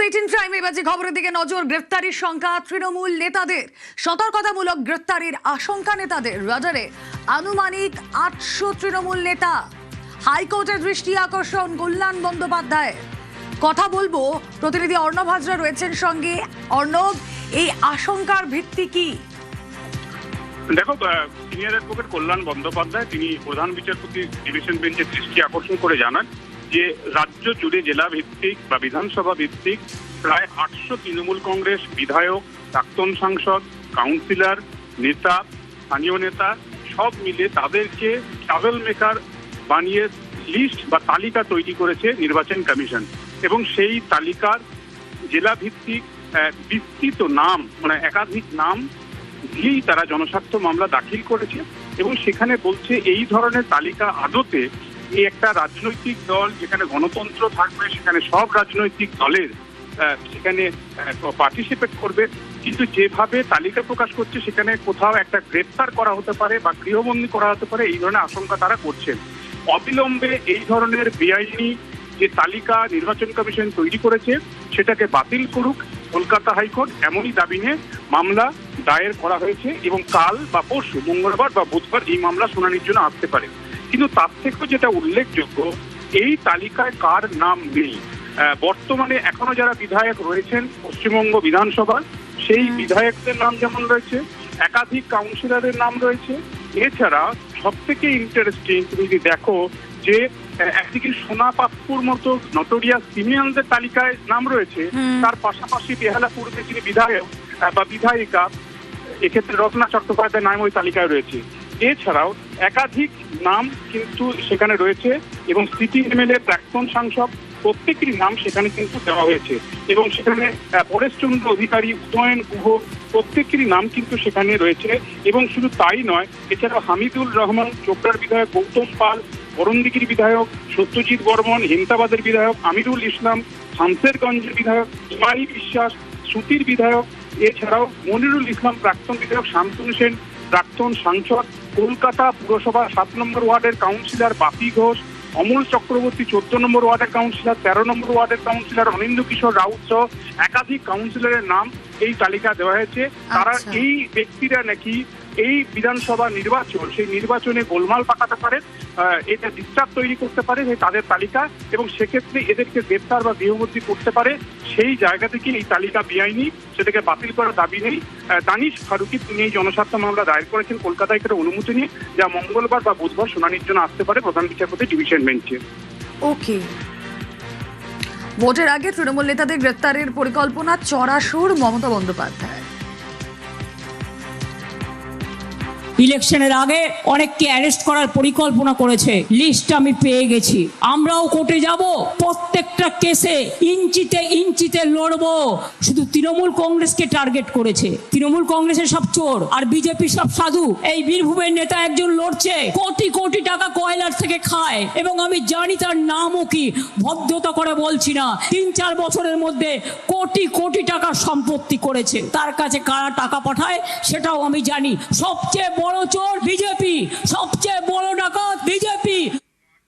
18 প্রাইমে বাজে খবরের দিকে নজর। গ্রেফতারির সংখ্যা তৃণমূল নেতাদের, সতর্কতামূলক গ্রেফতারির আশঙ্কা নেতাদের। রাডারে আনুমানিক 800 তৃণমূল নেতা। হাইকোর্টের দৃষ্টি আকর্ষণ কল্যাণ বন্দ্যোপাধ্যায়। কথা বলবো, প্রতিনিধি অর্ণব হাজরা রয়েছেন সঙ্গে। অর্ণব, এই আশঙ্কার ভিত্তি কি? দেখো, সিনিয়র অ্যাডভোকেট কল্যাণ বন্দ্যোপাধ্যায় তিনি প্রধান বিচারপতি ডিভিশন বেঞ্চের দৃষ্টি আকর্ষণ করে জানান যে রাজ্য জুড়ে জেলা ভিত্তিক বা বিধানসভা ভিত্তিক প্রায় 800 তৃণমূল কংগ্রেস বিধায়ক, প্রাক্তন সাংসদ, কাউন্সিলর, নেতা, স্থানীয় নেতা সব মিলে তাদেরকে ট্রাভেল মেকার বানিয়ে লিস্ট বা তালিকা তৈরি করেছে নির্বাচন কমিশন। এবং সেই তালিকার জেলা ভিত্তিক বিস্তৃত নাম, মানে একাধিক নাম দিয়েই তারা জনস্বার্থ মামলা দাখিল করেছে। এবং সেখানে বলছে এই ধরনের তালিকা আদতে এই একটা রাজনৈতিক দল যেখানে গণতন্ত্র থাকবে, সেখানে সব রাজনৈতিক দলের সেখানে পার্টিসিপেট করবে, কিন্তু যেভাবে তালিকা প্রকাশ করছে সেখানে কোথাও একটা গ্রেপ্তার করা হতে পারে বা গৃহবন্দী করা হতে পারে, এই ধরনের আশঙ্কা তারা করছেন। অবিলম্বে এই ধরনের বেআইনি যে তালিকা নির্বাচন কমিশন তৈরি করেছে সেটাকে বাতিল করুক কলকাতা হাইকোর্ট, এমনই দাবি নিয়ে মামলা দায়ের করা হয়েছে। এবং কাল বা পরশু, মঙ্গলবার বা বুধবার এই মামলা শুনানির জন্য আসতে পারে। কিন্তু তার থেকেও যেটা উল্লেখযোগ্য, এই তালিকায় কার নাম নেই। বর্তমানে এখনো যারা বিধায়ক রয়েছেন পশ্চিমবঙ্গ বিধানসভার, সেই বিধায়কদের নাম যেমন রয়েছে, একাধিক কাউন্সিলরের নাম রয়েছে। এছাড়া সব থেকে ইন্টারেস্টিং, তুমি যদি দেখো যে একদিকে সোনা পাপ্পুর মতো নটোরিয়াস ক্রিমিনালদের তালিকায় নাম রয়েছে, তার পাশাপাশি বেহালা পূর্বে যিনি বিধায়ক বা বিধায়িকা, এক্ষেত্রে রত্না চট্টোপাধ্যায়ের নাম ওই তালিকায় রয়েছে। এছাড়াও একাধিক নাম কিন্তু সেখানে রয়েছে এবং সিটি এমএলএ, প্রাক্তন সাংসদ প্রত্যেকেরই নাম সেখানে কিন্তু দেওয়া হয়েছে। এবং সেখানে পরেশচন্দ্র অধিকারী, উদয়ন গুহ প্রত্যেকেরই নাম কিন্তু সেখানে রয়েছে। এবং শুধু তাই নয়, এছাড়াও হামিদুর রহমান চোপড়ার বিধায়ক, গৌতম পাল বরণদিঘির বিধায়ক, সত্যজিৎ বর্মন হেমতাবাদের বিধায়ক, আমিরুল ইসলাম শামসেরগঞ্জের বিধায়ক, ইমাই বিশ্বাস সুতির বিধায়ক, এছাড়াও মনিরুল ইসলাম প্রাক্তন বিধায়ক, শান্তনু সেন প্রাক্তন সাংসদ, কলকাতা পুরসভা 7 নম্বর ওয়ার্ডের কাউন্সিলর বাপি ঘোষ, অমল চক্রবর্তী 14 নম্বর ওয়ার্ডের কাউন্সিলর, 13 নম্বর ওয়ার্ডের কাউন্সিলর অনিন্দ্য কিশোর রাউত সহ একাধিক কাউন্সিলরের নাম এই তালিকা দেওয়া হয়েছে। তারা এই ব্যক্তিরা নাকি এই বিধানসভা নির্বাচন, সেই নির্বাচনে গোলমাল পাকাতে পারে, এটা ডিস্টার্ব তৈরি করতে পারে তাদের তালিকা, এবং সেক্ষেত্রে এদেরকে গ্রেপ্তার বা গৃহবন্দী করতে পারে। সেই জায়গা থেকে এই তালিকা বেআইনি, সেটাকে বাতিল করার দাবি নেই। দানিশ ফারুকি তিনি এই জনস্বার্থ মামলা দায়ের করেছেন কলকাতা হাইকোর্টের অনুমতি নিয়ে, যা মঙ্গলবার বা বুধবার শুনানির জন্য আসতে পারে প্রধান বিচারপতি ডিভিশন বেঞ্চে। ওকে, ভোটের আগে তৃণমূল নেতাদের গ্রেপ্তারের পরিকল্পনা চড়াসুর মমতা বন্দ্যোপাধ্যায়। ইলেকশনের আগে অনেককে অ্যারেস্ট করার পরিকল্পনা করেছে, লিস্ট আমি পেয়ে গেছি। আমরাও কোর্টে যাব, প্রত্যেকটা কেসে ইঞ্চিতে ইঞ্চিতে লড়বো। শুধু তৃণমূল কংগ্রেসকে টার্গেট করেছে, তৃণমূল কংগ্রেসের সব চোর আর বিজেপি সব সাধু। এই বীরভূমের নেতা একজন লড়ছে, কোটি কোটি টাকা কয়লার থেকে খায়, এবং আমি জানি তার নামও কি। ভদ্রতা করে বলছি না, 3-4 বছরের মধ্যে কোটি কোটি টাকার সম্পত্তি করেছে। তার কাছে কারা টাকা পাঠায় সেটাও আমি জানি। সবচেয়ে বড় চোর বিজেপি, সবচেয়ে বড় ডাকাত বিজেপি,